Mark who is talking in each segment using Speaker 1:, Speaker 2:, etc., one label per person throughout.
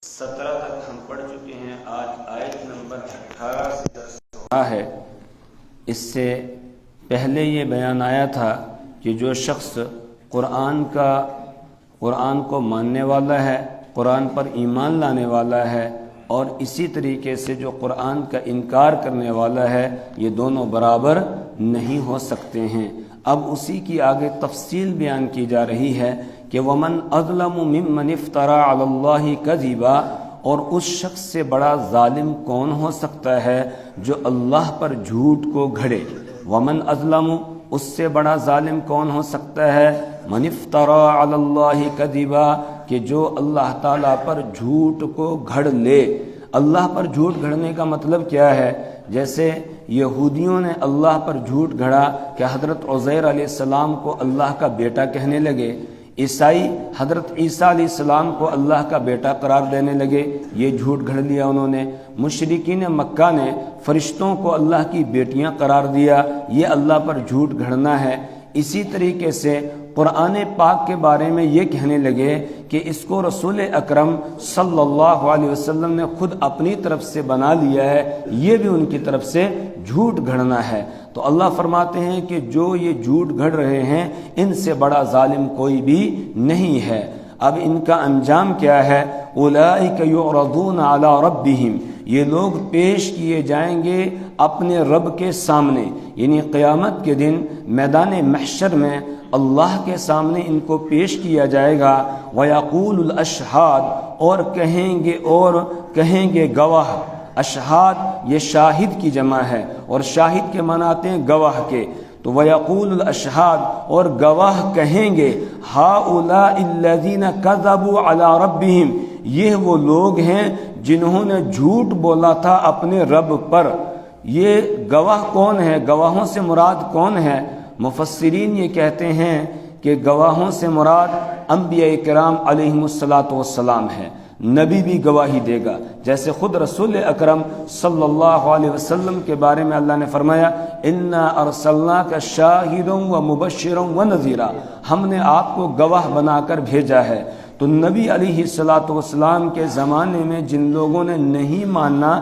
Speaker 1: 17 تک ہم پڑھ چکے ہیں. آج آیت نمبر 18 سے 10
Speaker 2: ہے. اس سے پہلے یہ بیان آیا تھا کہ جو شخص قرآن کو ماننے والا ہے، قرآن پر ایمان لانے والا ہے، اور اسی طریقے سے جو قرآن کا انکار کرنے والا ہے، یہ دونوں برابر نہیں ہو سکتے ہیں. اب اسی کی آگے تفصیل بیان کی جا رہی ہے کہ وَمَنْ أَظْلَمُ مِمَّنِ افْتَرَى عَلَى اللَّهِ كَذِبًا، اور اس شخص سے بڑا ظالم کون ہو سکتا ہے جو اللہ پر جھوٹ کو گھڑے. وَمَنْ أَظْلَمُ، اس سے بڑا ظالم کون ہو سکتا ہے. مَنِ افْتَرَى عَلَى اللَّهِ كَذِبًا، کہ جو اللہ تعالیٰ پر جھوٹ کو گھڑ لے. اللہ پر جھوٹ گھڑنے کا مطلب کیا ہے؟ جیسے یہودیوں نے اللہ پر جھوٹ گھڑا کہ حضرت عزیر علیہ السلام کو اللہ کا بیٹا کہنے لگے. عیسائی حضرت عیسیٰ علیہ السلام کو اللہ کا بیٹا قرار دینے لگے، یہ جھوٹ گھڑ لیا انہوں نے. مشرکین مکہ نے فرشتوں کو اللہ کی بیٹیاں قرار دیا، یہ اللہ پر جھوٹ گھڑنا ہے. اسی طریقے سے قرآن پاک کے بارے میں یہ کہنے لگے کہ اس کو رسول اکرم صلی اللہ علیہ وسلم نے خود اپنی طرف سے بنا لیا ہے، یہ بھی ان کی طرف سے جھوٹ گھڑنا ہے. تو اللہ فرماتے ہیں کہ جو یہ جھوٹ گھڑ رہے ہیں ان سے بڑا ظالم کوئی بھی نہیں ہے. اب ان کا انجام کیا ہے؟ اولئک یعرضون علی ربہم، یہ لوگ پیش کیے جائیں گے اپنے رب کے سامنے، یعنی قیامت کے دن میدان محشر میں اللہ کے سامنے ان کو پیش کیا جائے گا. وَيَقُولُ الْأَشْهَادُ، اور کہیں گے گواہ. اشہاد یہ شاہد کی جمع ہے، اور شاہد کے معنی آتے ہیں گواہ کے. تو وَيَقُولُ الْأَشْهَادُ، اور گواہ کہیں گے هَؤُلَاءِ الَّذِينَ كَذَبُوا عَلَى رَبِّهِمْ، یہ وہ لوگ ہیں جنہوں نے جھوٹ بولا تھا اپنے رب پر. یہ گواہ کون ہے؟ گواہوں سے مراد کون ہے؟ مفسرین یہ کہتے ہیں کہ گواہوں سے مراد انبیاء کرام علیہم الصلاۃ ہے. نبی بھی گواہی دے گا، جیسے خود رسول اکرم صلی اللہ علیہ وسلم کے بارے میں اللہ نے فرمایا انا ارسلناک شاہدا ومبشرا ونذیرا، ہم نے آپ کو گواہ بنا کر بھیجا ہے. تو نبی علیہ الصلاۃ والسلام کے زمانے میں جن لوگوں نے نہیں ماننا،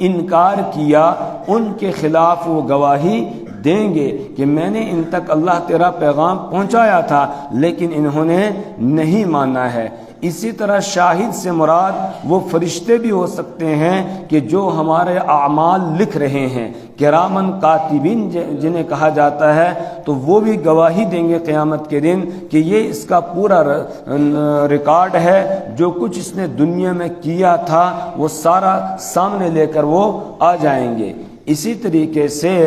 Speaker 2: انکار کیا، ان کے خلاف وہ گواہی دیں گے کہ میں نے ان تک اللہ تیرا پیغام پہنچایا تھا لیکن انہوں نے نہیں مانا ہے. اسی طرح شاہد سے مراد وہ فرشتے بھی ہو سکتے ہیں کہ جو ہمارے اعمال لکھ رہے ہیں، کرامن کاتبین جنہیں کہا جاتا ہے، تو وہ بھی گواہی دیں گے قیامت کے دن کہ یہ اس کا پورا ریکارڈ ہے، جو کچھ اس نے دنیا میں کیا تھا وہ سارا سامنے لے کر وہ آ جائیں گے. اسی طریقے سے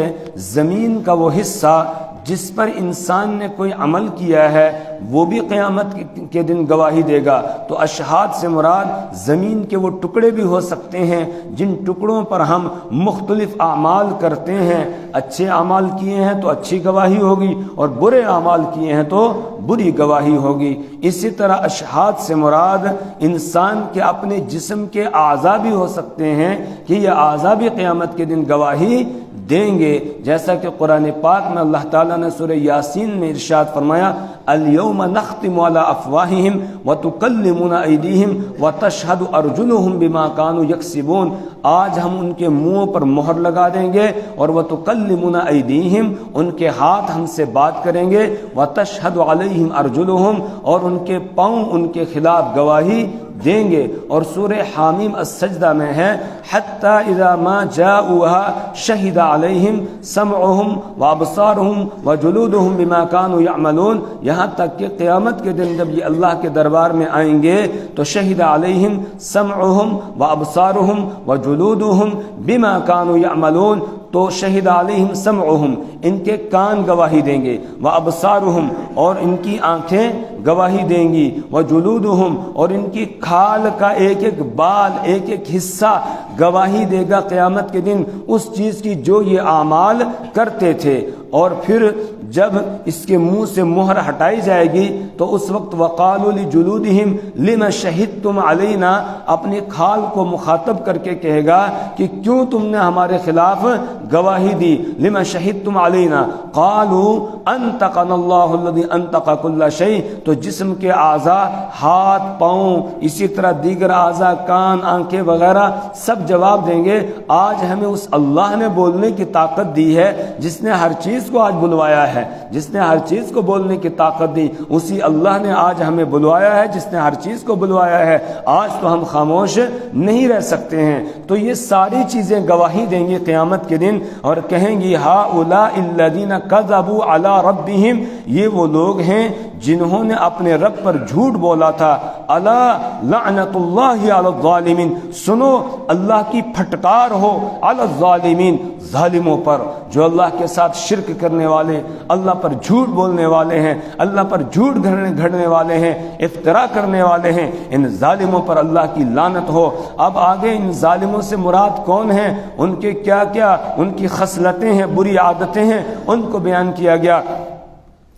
Speaker 2: زمین کا وہ حصہ جس پر انسان نے کوئی عمل کیا ہے وہ بھی قیامت کے دن گواہی دے گا. تو اشہاد سے مراد زمین کے وہ ٹکڑے بھی ہو سکتے ہیں جن ٹکڑوں پر ہم مختلف اعمال کرتے ہیں. اچھے اعمال کیے ہیں تو اچھی گواہی ہوگی، اور برے اعمال کیے ہیں تو بری گواہی ہوگی. اسی طرح اشہاد سے مراد انسان کے اپنے جسم کے اعضاء بھی ہو سکتے ہیں کہ یہ اعضاء بھی قیامت کے دن گواہی دیں گے. جیسا کہ قرآن پاک میں اللہ تعالیٰ نے سورہ یاسین میں ارشاد فرمایا الیوم نختم علی افواہہم وتکلمنا ایدیہم وتشہد ارجلہم بما کانوا یکسبون، آج ہم ان کے منہوں پر مہر لگا دیں گے، اور وتکلمنا ایدیہم، ان کے ہاتھ ہم سے بات کریں گے، وتشہد علیہم ارجلہم، اور ان کے پاؤں ان کے خلاف گواہی دیں گے. اور سورہ حامیم السجدہ میں ہے حتی اذا ما جاؤوها شہد علیہم سمعہم وابصارہم وجلودہم بما کانوا یعملون، یہاں تک کہ قیامت کے دن جب یہ اللہ کے دربار میں آئیں گے تو شہد علیہم سمعہم وابصارہم وجلودہم بما کانوا یعملون، تو شہد علیہم سمعہم، ان کے کان گواہی دیں گے، وابصارہم، اور ان کی آنکھیں گواہی دیں گی، وجلودہم، اور ان کی کھال کا ایک ایک بال، ایک ایک حصہ گواہی دے گا قیامت کے دن اس چیز کی جو یہ اعمال کرتے تھے. اور پھر جب اس کے منہ سے مہر ہٹائی جائے گی تو اس وقت وقالوا لجلودہم لما شہدتم علینا، اپنی کھال کو مخاطب کر کے کہے گا کہ کیوں تم نے ہمارے خلاف گواہی دی لما شہدتم علینا قالوا انطقنا اللہ الذی انطق کل شیء، تو جسم کے اعضاء، ہاتھ، پاؤں، اسی طرح دیگر اعضاء، کان، آنکھیں وغیرہ سب جواب دیں گے آج ہمیں اس اللہ نے بولنے کی طاقت دی ہے جس نے ہر چیز کو آج بلوایا ہے، جس نے ہر چیز کو بولنے کی طاقت دی، اسی اللہ نے آج ہمیں بلوایا ہے جس نے ہر چیز کو بلوایا ہے، آج تو ہم خاموش نہیں رہ سکتے ہیں۔ تو یہ ساری چیزیں گواہی دیں گی قیامت کے دن اور کہیں گی ہؤلاء الذین کذبوا علی ربہم، یہ وہ لوگ ہیں جنہوں نے اپنے رب پر جھوٹ بولا تھا، الا لعنت اللہ علی الظالمین، سنو اللہ کی پھٹکار ہو علی الظالمین، ظالموں پر، جو اللہ کے ساتھ شرک کرنے والے، اللہ پر جھوٹ بولنے والے ہیں، اللہ پر جھوٹ گھڑنے والے ہیں، افترا کرنے والے ہیں، ان ظالموں پر اللہ کی لعنت ہو۔ اب آگے ان ظالموں سے مراد کون ہیں، ان کے کیا کیا ان کی خصلتیں ہیں، بری عادتیں ہیں، ان کو بیان کیا گیا۔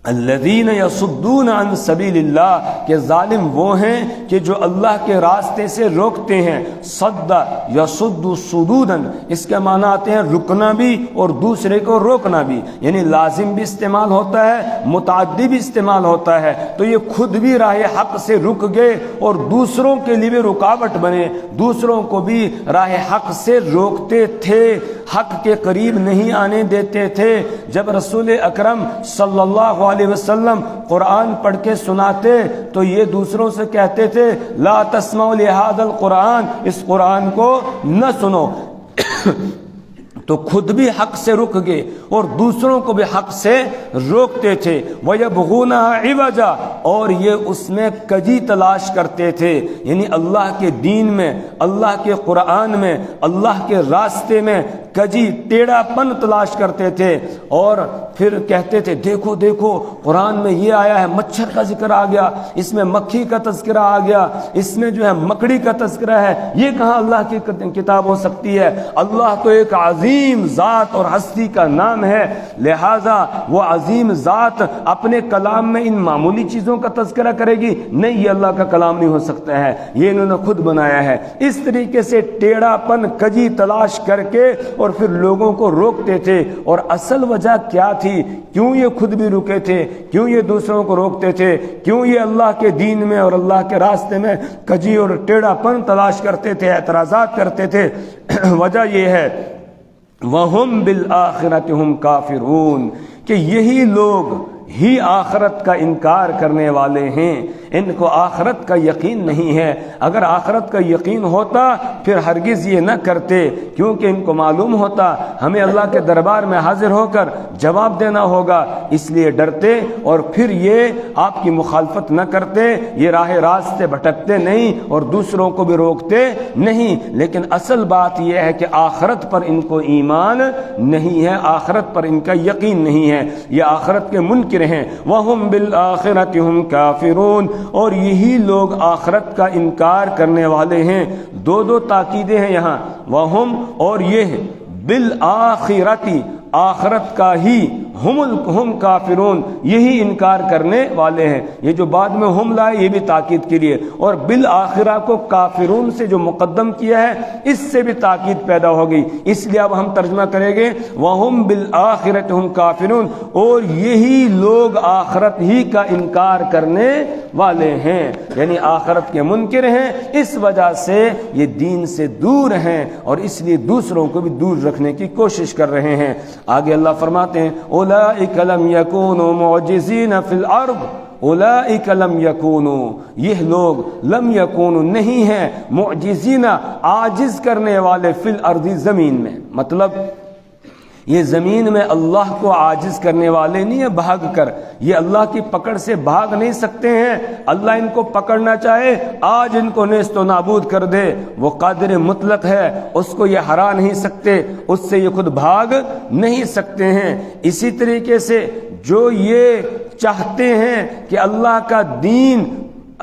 Speaker 2: الذین یصدون عن سبیل اللہ، کہ ظالم وہ ہیں کہ جو اللہ کے راستے سے روکتے ہیں۔ صد یصد صدودا، اس کے معنی آتے ہیں رکنا بھی اور دوسرے کو روکنا بھی، یعنی لازم بھی استعمال ہوتا ہے، متعدی بھی استعمال ہوتا ہے۔ تو یہ خود بھی راہ حق سے رک گئے اور دوسروں کے لیے بھی رکاوٹ بنے، دوسروں کو بھی راہ حق سے روکتے تھے، حق کے قریب نہیں آنے دیتے تھے۔ جب رسول اکرم صلی اللہ علیہ وسلم قرآن پڑھ کے سناتے تو یہ دوسروں سے کہتے تھے لا تسمعوا لہذا القرآن، اس قرآن کو نہ سنو۔ تو خود بھی حق سے رک گئے اور دوسروں کو بھی حق سے روکتے تھے۔ وَيَبْغُونَهَا عِوَجًا، اور یہ اس میں کجی تلاش کرتے تھے، یعنی اللہ کے دین میں، اللہ کے قرآن میں، اللہ کے راستے میں کجی ٹیڑھا پن تلاش کرتے تھے، اور پھر کہتے تھے دیکھو دیکھو قرآن میں یہ آیا ہے، مچھر کا ذکر آ گیا، اس میں مکھی کا تذکرہ آ گیا، اس میں جو ہے مکڑی کا تذکرہ ہے، یہ کہاں اللہ کی کتاب ہو سکتی ہے؟ اللہ تو ایک عظیم ذات اور ہستی کا نام ہے، لہذا وہ عظیم ذات اپنے کلام میں ان معمولی چیزوں کا تذکرہ کرے گی؟ نہیں، یہ اللہ کا کلام نہیں ہو سکتا ہے، یہ انہوں نے خود بنایا ہے۔ اس طریقے سے ٹیڑھا پن کجی تلاش کر کے اور پھر لوگوں کو روکتے تھے۔ اور اصل وجہ کیا تھی؟ کیوں یہ خود بھی رکے تھے؟ کیوں یہ دوسروں کو روکتے تھے؟ کیوں یہ اللہ کے دین میں اور اللہ کے راستے میں کجی اور ٹیڑھا پن تلاش کرتے تھے، اعتراضات کرتے تھے؟ وجہ یہ ہے وَهُمْ بِالْآخِرَةِ هُمْ كَافِرُونَ، کہ یہی لوگ ہی آخرت کا انکار کرنے والے ہیں، ان کو آخرت کا یقین نہیں ہے۔ اگر آخرت کا یقین ہوتا پھر ہرگز یہ نہ کرتے، کیونکہ ان کو معلوم ہوتا ہمیں اللہ کے دربار میں حاضر ہو کر جواب دینا ہوگا، اس لیے ڈرتے اور پھر یہ آپ کی مخالفت نہ کرتے، یہ راہ راست سے بھٹکتے نہیں اور دوسروں کو بھی روکتے نہیں۔ لیکن اصل بات یہ ہے کہ آخرت پر ان کو ایمان نہیں ہے، آخرت پر ان کا یقین نہیں ہے، یہ آخرت کے منکر ہیں۔ وَهُمْ بِالْآخِرَةِ هُمْ كَافِرُونَ، اور یہی لوگ آخرت کا انکار کرنے والے ہیں۔ دو تاکیدیں ہیں یہاں، وَهُمْ، اور یہ بِالْآخِرَةِ، آخرت کا ہی، ہم کافرون، یہی انکار کرنے والے ہیں۔ یہ جو بعد میں ہم لائے یہ بھی تاکید کے لیے، اور بالآخرہ کو کافرون سے جو مقدم کیا ہے اس سے بھی تاکید پیدا ہوگی۔ اس لیے اب ہم ترجمہ کریں گے وَهُمْ بِالْآخِرَةِ هُمْ كَافِرُونَ، اور یہی لوگ آخرت ہی کا انکار کرنے والے ہیں، یعنی آخرت کے منکر ہیں، اس وجہ سے یہ دین سے دور ہیں اور اس لیے دوسروں کو بھی دور رکھنے کی کوشش کر رہے ہیں۔ آگے اللہ فرماتے ہیں اولئک لم یکونوا معجزین فی الارض، اولئک لم یکونوا، یہ لوگ لم یکونوا نہیں ہیں، معجزین عاجز کرنے والے، فی الارض زمین میں، مطلب یہ زمین میں اللہ کو عاجز کرنے والے نہیں ہیں بھاگ کر، یہ اللہ کی پکڑ سے بھاگ نہیں سکتے ہیں۔ اللہ ان کو پکڑنا چاہے آج ان کو نیست و نابود کر دے، وہ قادر مطلق ہے، اس کو یہ ہرا نہیں سکتے، اس سے یہ خود بھاگ نہیں سکتے ہیں۔ اسی طریقے سے جو یہ چاہتے ہیں کہ اللہ کا دین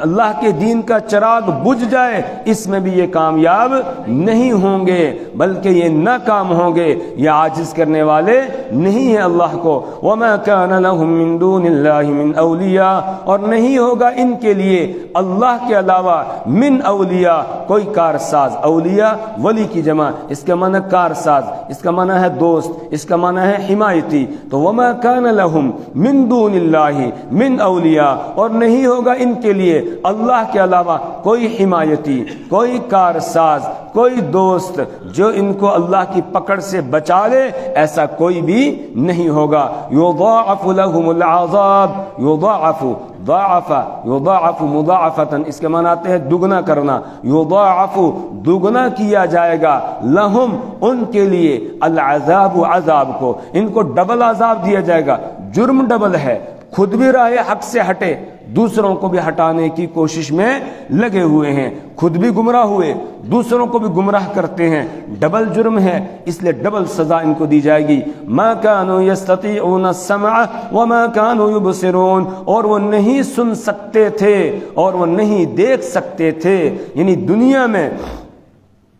Speaker 2: اللہ کے دین کا چراغ بجھ جائے اس میں بھی یہ کامیاب نہیں ہوں گے، بلکہ یہ ناکام ہوں گے، یہ عاجز کرنے والے نہیں ہیں اللہ کو۔ وَمَا كَانَ لَهُم مِّن دُونِ اللَّهِ مِنْ أَوْلِيَاءَ، اور نہیں ہوگا ان کے لیے اللہ کے علاوہ من اولیاء کوئی کارساز۔ اولیاء ولی کی جمع، اس کا معنی کارساز، اس کا معنی ہے دوست، اس کا معنی ہے حمایتی۔ تو وَمَا كَانَ لَهُم مِّن دُونِ اللَّهِ مِنْ أَوْلِيَاءَ، اور نہیں ہوگا ان کے لیے اللہ کے علاوہ کوئی حمایتی، کوئی کارساز، کوئی دوست جو ان کو اللہ کی پکڑ سے بچا لے، ایسا کوئی بھی نہیں ہوگا۔ یضاعف لهم العذاب، یضاعف ضاعف یضاعف مضاعفتا، اس کے معنی آتے ہیں دگنا کرنا۔ یضاعف دگنا کیا جائے گا، لہم ان کے لیے، العذاب عذاب کو، ان کو ڈبل عذاب دیا جائے گا۔ جرم ڈبل ہے، خود بھی راہ حق سے ہٹے، دوسروں کو بھی ہٹانے کی کوشش میں لگے ہوئے ہیں، خود بھی گمراہ ہوئے، دوسروں کو بھی گمراہ کرتے ہیں، ڈبل جرم ہے، اس لیے ڈبل سزا ان کو دی جائے گی۔ ما كانوا يستطيعون السمع وما كانوا يبصرون، اور وہ نہیں سن سکتے تھے اور وہ نہیں دیکھ سکتے تھے، یعنی دنیا میں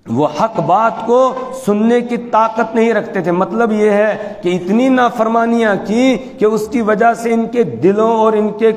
Speaker 2: وہ حق بات کو سننے کی طاقت نہیں رکھتے تھے۔ مطلب یہ ہے کہ اتنی نافرمانیاں کی کہ اس کی وجہ سے ان کے دلوں اور ان کے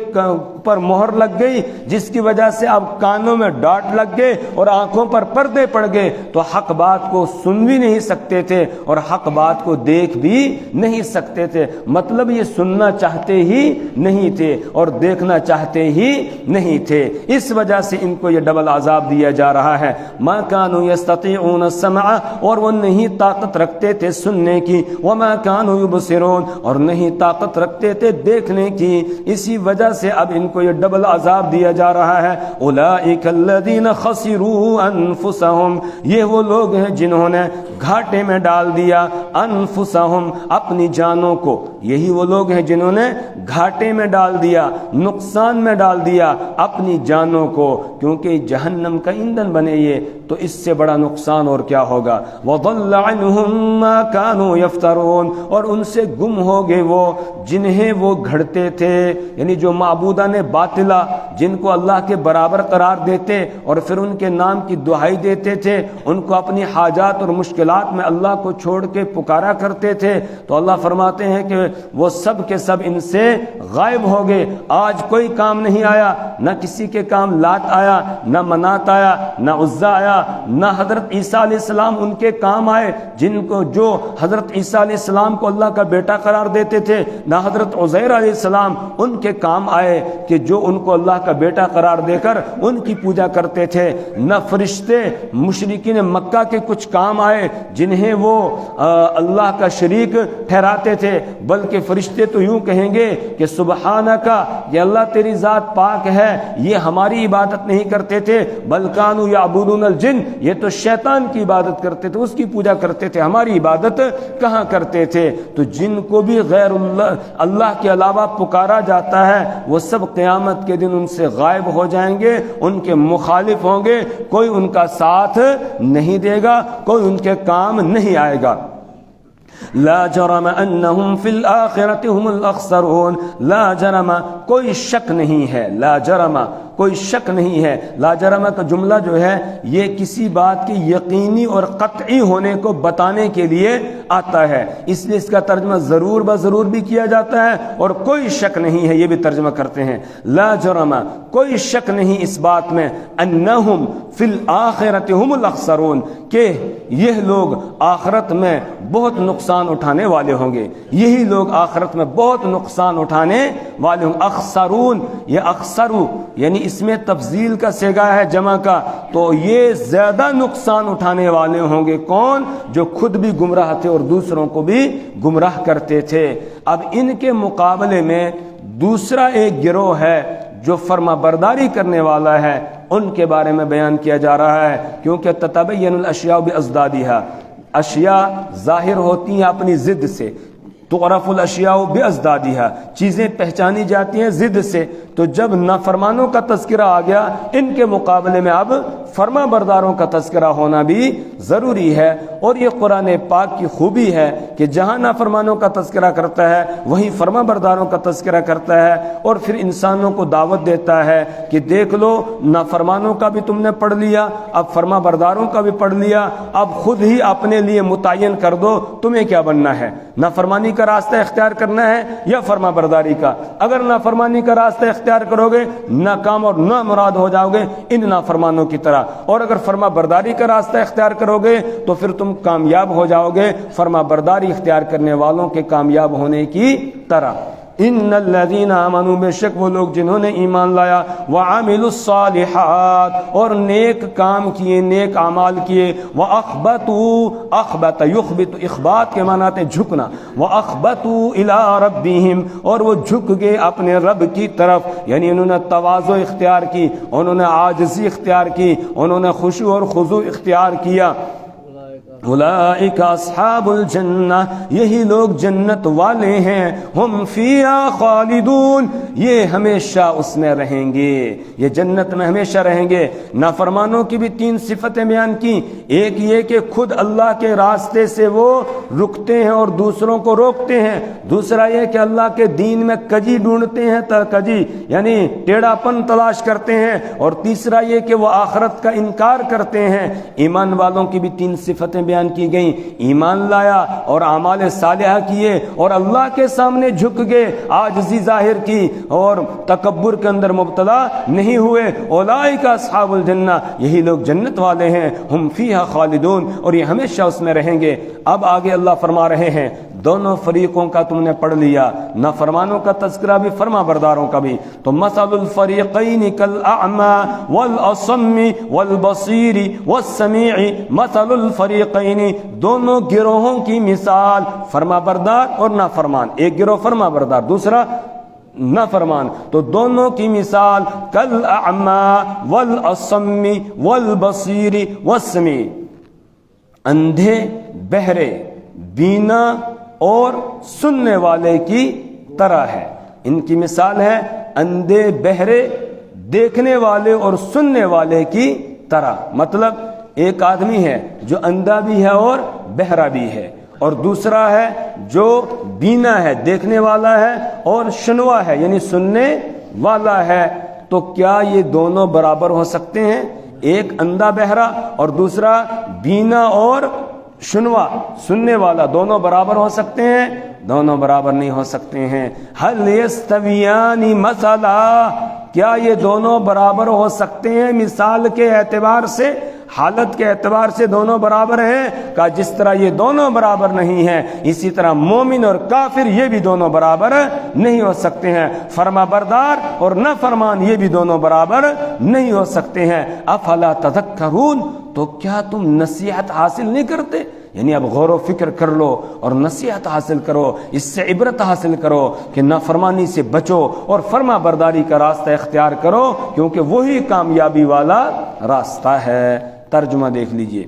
Speaker 2: پر مہر لگ گئی، جس کی وجہ سے اب کانوں میں ڈاٹ لگ گئے اور آنکھوں پر پردے پڑ گئے، تو حق بات کو سن بھی نہیں سکتے تھے اور حق بات کو دیکھ بھی نہیں سکتے تھے۔ مطلب یہ سننا چاہتے ہی نہیں تھے اور دیکھنا چاہتے ہی نہیں تھے، اس وجہ سے ان کو یہ ڈبل عذاب دیا جا رہا ہے۔ ما كانوا يستطيعون السمع، اور وہ نہیں طاقت رکھتے تھے سننے کی، وما كانوا يبصرون، اور نہیں طاقت رکھتے تھے دیکھنے کی، اسی وجہ سے اب ان کو یہ ڈبل عذاب دیا جا رہا ہے۔ اولئک الذین خسروا انفسهم، یہ وہ لوگ ہیں جنہوں نے گھاٹے میں ڈال دیا انفسهم، اپنی جانوں کو، یہی وہ لوگ ہیں جنہوں نے گھاٹے میں ڈال دیا، نقصان میں ڈال دیا اپنی جانوں کو، کیونکہ جہنم کا ایندھن بنے یہ، تو اس سے بڑا نقصان اور کیا ہوگا۔ وضل عنهم ما كانوا يفترون، اور ان سے گم ہو گئے وہ جنہیں وہ گھڑتے تھے، یعنی جو معبودان باطلہ جن کو اللہ کے برابر قرار دیتے اور پھر ان کے نام کی دہائی دیتے تھے، ان کو اپنی حاجات اور مشکلات میں اللہ کو چھوڑ کے پکارا کرتے تھے، تو اللہ فرماتے ہیں کہ وہ سب کے سب ان سے غائب ہو گئے۔ آج کوئی کام نہیں آیا، نہ کسی کے کام لات آیا، نہ منات آیا، نہ عزا آیا، نہ حضرت عیسیٰ علیہ السلام ان کے کام آئے جن کو، جو حضرت عیسیٰ علیہ السلام کو اللہ کا بیٹا قرار دیتے تھے، نہ حضرت عزیر علیہ السلام ان کے کام آئے کہ جو ان کو اللہ کا بیٹا قرار دے کر ان کی پوجا کرتے تھے، نہ فرشتے مشرکین مکہ کے کچھ کام آئے جنہیں وہ اللہ کا شریک ٹھہراتے تھے، بلکہ فرشتے تو یوں کہیں گے کہ سبحانک، یہ اللہ تیری ذات پاک ہے، یہ ہماری عبادت نہیں کرتے تھے، بل کانوا یعبدون الجن، یہ تو شیطان کی عبادت کرتے تھے، اس کی پوجا کرتے تھے، ہماری عبادت کہاں کرتے تھے۔ تو جن کو بھی غیر اللہ کے علاوہ پکارا جاتا ہے وہ سب قیامت کے دن ان سے غائب ہو جائیں گے، ان کے مخالف ہوں گے، کوئی ان کا ساتھ نہیں دے گا، کوئی ان کے کام نہیں آئے گا۔ لا جرم انہم فی الآخرۃ هم الاخسرون، لا جرم کوئی شک نہیں ہے، لا جرم کوئی شک نہیں ہے۔ لا جرم کا جملہ جو ہے یہ کسی بات کے یقینی اور قطعی ہونے کو بتانے کے لیے آتا ہے، اس لیے اس کا ترجمہ ضرور بضرور بھی کیا جاتا ہے اور کوئی شک نہیں ہے یہ بھی ترجمہ کرتے ہیں۔ لا جرم کوئی شک نہیں اس بات میں، انہم فی الآخرۃ هم الاخسرون، کہ یہ لوگ آخرت میں بہت نقصان اٹھانے والے ہوں گے، یہی لوگ آخرت میں بہت نقصان اٹھانے والے ہوں گے۔ اخسرون، یہ اخسرو یعنی اس میں تفضیل کا صیغہ ہے جمع کا، تو یہ زیادہ نقصان اٹھانے والے ہوں گے کون؟ جو خود بھی گمراہ تھے اور دوسروں کو بھی گمراہ کرتے تھے۔ اب ان کے مقابلے میں دوسرا ایک گروہ ہے جو فرما برداری کرنے والا ہے، ان کے بارے میں بیان کیا جا رہا ہے، کیونکہ تتبین الاشیاء بازدادها، اشیاء ظاہر ہوتی ہیں اپنی ضد سے، تعرف الاشیاء بازدادها، چیزیں پہچانی جاتی ہیں ضد سے، تو جب نافرمانوں کا تذکرہ آ گیا ان کے مقابلے میں اب فرما برداروں کا تذکرہ ہونا بھی ضروری ہے۔ اور یہ قرآن پاک کی خوبی ہے کہ جہاں نافرمانوں کا تذکرہ کرتا ہے وہیں فرما برداروں کا تذکرہ کرتا ہے، اور پھر انسانوں کو دعوت دیتا ہے کہ دیکھ لو نافرمانوں کا بھی تم نے پڑھ لیا، اب فرما برداروں کا بھی پڑھ لیا، اب خود ہی اپنے لیے متعین کر دو تمہیں کیا بننا ہے، نافرمانی کا راستہ اختیار کرنا ہے یا فرما برداری کا۔ اگر نافرمانی کا راستہ اختیار کرو گے ناکام اور نامراد ہو جاؤ گے ان نافرمانوں کی طرح، اور اگر فرما برداری کا راستہ اختیار کرو گے تو پھر تم کامیاب ہو جاؤ گے فرما برداری اختیار کرنے والوں کے کامیاب ہونے کی طرح۔ ان الذین آمنوا، بے شک وہ لوگ جنہوں نے ایمان لایا، وعملوا الصالحات، اور نیک کام کیے، نیک اعمال کیے، واخبتوا، اخبت یخبت، اخبات کے معنی آتے جھکنا، واخبتوا الی ربہم، اور وہ جھک گئے اپنے رب کی طرف، یعنی انہوں نے تواضع اختیار کی، انہوں نے عاجزی اختیار کی، انہوں نے خشوع اور خضوع اختیار کیا۔ اولئک اصحاب الجنہ، یہی لوگ جنت والے ہیں، ہم فیہا خالدون، یہ ہمیشہ اس میں رہیں گے، یہ جنت میں ہمیشہ رہیں گے۔ نافرمانوں کی بھی 3 صفتیں بیان کی، ایک یہ کہ خود اللہ کے راستے سے وہ رکتے ہیں اور دوسروں کو روکتے ہیں، دوسرا یہ کہ اللہ کے دین میں کجی ڈھونڈتے ہیں، کجی یعنی ٹیڑھا پن تلاش کرتے ہیں، اور تیسرا یہ کہ وہ آخرت کا انکار کرتے ہیں۔ ایمان والوں کی بھی 3 صفتیں بیان کی گئیں، ایمان لایا اور اعمال صالحہ کیے اور اللہ کے سامنے جھک گئے، عاجزی ظاہر کی اور تکبر کے اندر مبتلا نہیں ہوئے۔ اولئک اصحاب الجنہ، یہی لوگ جنت والے ہیں، ہم فیہا خالدون، اور یہ ہمیشہ اس میں رہیں گے۔ اب آگے اللہ فرما رہے ہیں دونوں فریقوں کا تم نے پڑھ لیا، نافرمانوں کا تذکرہ بھی فرما برداروں کا بھی، تو مثل الفریقین کالاعمی والاصم والبصیر والسمیع، مثل الفریقین، دونوں گروہوں کی مثال، فرما بردار اور نافرمان، ایک گروہ فرما بردار دوسرا نافرمان، تو دونوں کی مثال کالاعمی والاصم والبصیر والسمیع، اندھے، بہرے، بینا اور سننے والے کی طرح ہے۔ ان کی مثال ہے اندھے، بہرے، دیکھنے والے اور سننے والے کی طرح، مطلب ایک آدمی ہے جو اندھا بھی ہے اور بہرا بھی ہے، اور دوسرا ہے جو بینا ہے، دیکھنے والا ہے، اور شنوا ہے یعنی سننے والا ہے۔ تو کیا یہ دونوں برابر ہو سکتے ہیں؟ ایک اندھا بہرا اور دوسرا بینا اور شنوا سننے والا، دونوں برابر ہو سکتے ہیں؟ دونوں برابر نہیں ہو سکتے ہیں۔ هل يستویان مثلا، کیا یہ دونوں برابر ہو سکتے ہیں مثال کے اعتبار سے، حالت کے اعتبار سے دونوں برابر ہیں؟ کہ جس طرح یہ دونوں برابر نہیں ہیں اسی طرح مومن اور کافر یہ بھی دونوں برابر نہیں ہو سکتے ہیں، فرما بردار اور نافرمان یہ بھی دونوں برابر نہیں ہو سکتے ہیں۔ افلا تذکرون، تو کیا تم نصیحت حاصل نہیں کرتے؟ یعنی اب غور و فکر کر لو اور نصیحت حاصل کرو، اس سے عبرت حاصل کرو کہ نافرمانی سے بچو اور فرما برداری کا راستہ اختیار کرو، کیونکہ وہی کامیابی والا راستہ ہے۔ ترجمہ دیکھ لیجئے،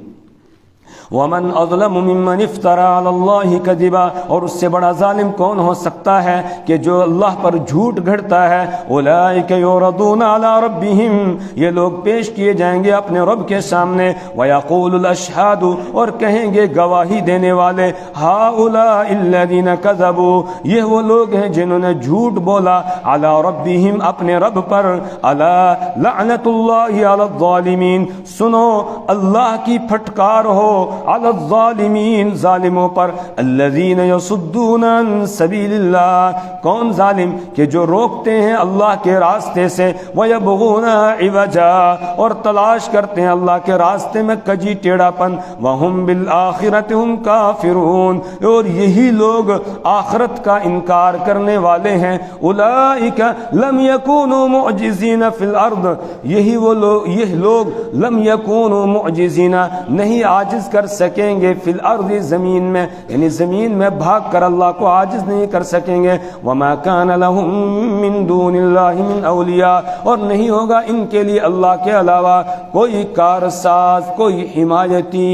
Speaker 2: ومن اظلم ممن افترى على الله كذبا، اور اس سے بڑا ظالم کون ہو سکتا ہے کہ جو اللہ پر جھوٹ گھڑتا ہے۔ اولئک یعرضون علی ربہم، یہ لوگ پیش کیے جائیں گے اپنے رب کے سامنے، ویقول الاشہاد، اور کہیں گے گواہی دینے والے، ہؤلاء الذین کذبوا، یہ وہ لوگ ہیں جنہوں نے جھوٹ بولا، علی ربہم، اپنے رب پر، الا لعنت اللہ علی الظالمین، سنو اللہ کی پھٹکار ہو علی الظالمین، ظالموں پر، الذین یصدون عن سبیل اللہ، کون ظالم کہ جو روکتے ہیں اللہ کے راستے سے، ویبغون عوجا، اور تلاش کرتے ہیں اللہ کے راستے میں کجی ٹیڑھا پن، وہم بالآخرۃ ہم کافرون، اور یہی لوگ آخرت کا انکار کرنے والے ہیں۔ اولئک لم یکونوا معجزین فی الارض، یہی وہ لوگ، یہ لوگ لم یکونوا معجزین، نہیں عاجز کر سکیں گے، فی الارض، زمین میں، یعنی زمین میں بھاگ کر اللہ کو عاجز نہیں کر سکیں گے۔ وما کان لهم من دون اللہ من اولیاء، اور نہیں ہوگا ان کے لیے اللہ کے علاوہ کوئی کارساز، کوئی حمایتی،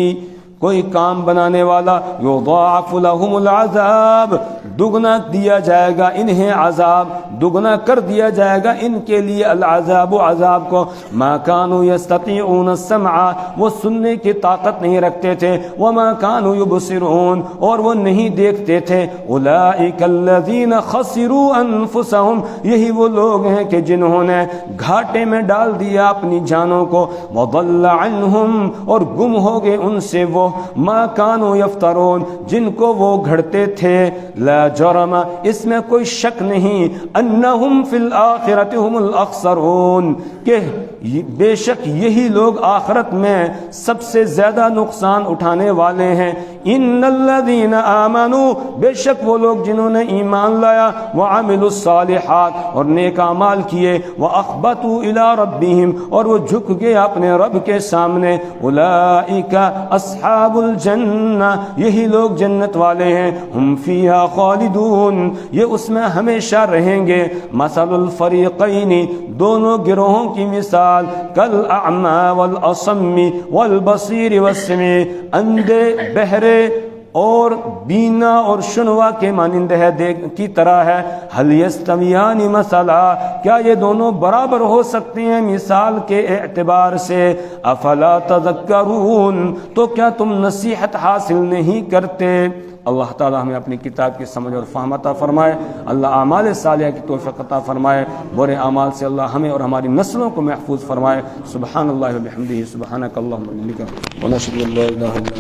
Speaker 2: کوئی کام بنانے والا یضاعف لهم العذاب دگنا دیا جائے گا انہیں عذاب دگنا کر دیا جائے گا ان کے لیے العذاب عذاب کو ما كانوا يستطيعون السمع وہ سننے کی طاقت نہیں رکھتے تھے وما كانوا يبصرون اور وہ نہیں دیکھتے تھے اولئک الذین خسروا انفسهم یہی وہ لوگ ہیں کہ جنہوں نے گھاٹے میں ڈال دیا اپنی جانوں کو وضل عنهم اور گم ہو گئے ان سے وہ ما كانوا يفترون جن کو وہ گھڑتے تھے لا جرم اس میں کوئی شک نہیں انہم فی الآخرۃ هم الاخسرون کہ بے شک یہی لوگ آخرت میں سب سے زیادہ نقصان اٹھانے والے ہیں ان الذین آمنوا بے شک وہ لوگ جنہوں نے ایمان لایا وعملوا الصالحات اور نیک اعمال کیے واخبتوا الی ربہم اور وہ جھک گئے اپنے رب کے سامنے اولئک اصحاب الجنہ یہی لوگ جنت والے ہیں ہم فیہا خالدون یہ اس میں ہمیشہ رہیں گے مثل الفریقین دونوں گروہوں کی مثال کالاعمی والاصم والبصیر والسمیع اندھے بہرے اور بینا اور شنوا کے مانند ہے کی طرح ہے حل یستویان مثلا کیا یہ دونوں برابر ہو سکتے ہیں مثال کے اعتبار سے افلا تذکرون تو کیا تم نصیحت حاصل نہیں کرتے اللہ تعالی ہمیں اپنی کتاب کی سمجھ اور فہم عطا فرمائے اللہ اعمال صالحہ کی توفیق عطا فرمائے برے اعمال سے اللہ ہمیں اور ہماری نسلوں کو محفوظ فرمائے سبحان اللہ و بحمدہ سبحانک اللہم و بحمدک ونشهد ان لا الہ الا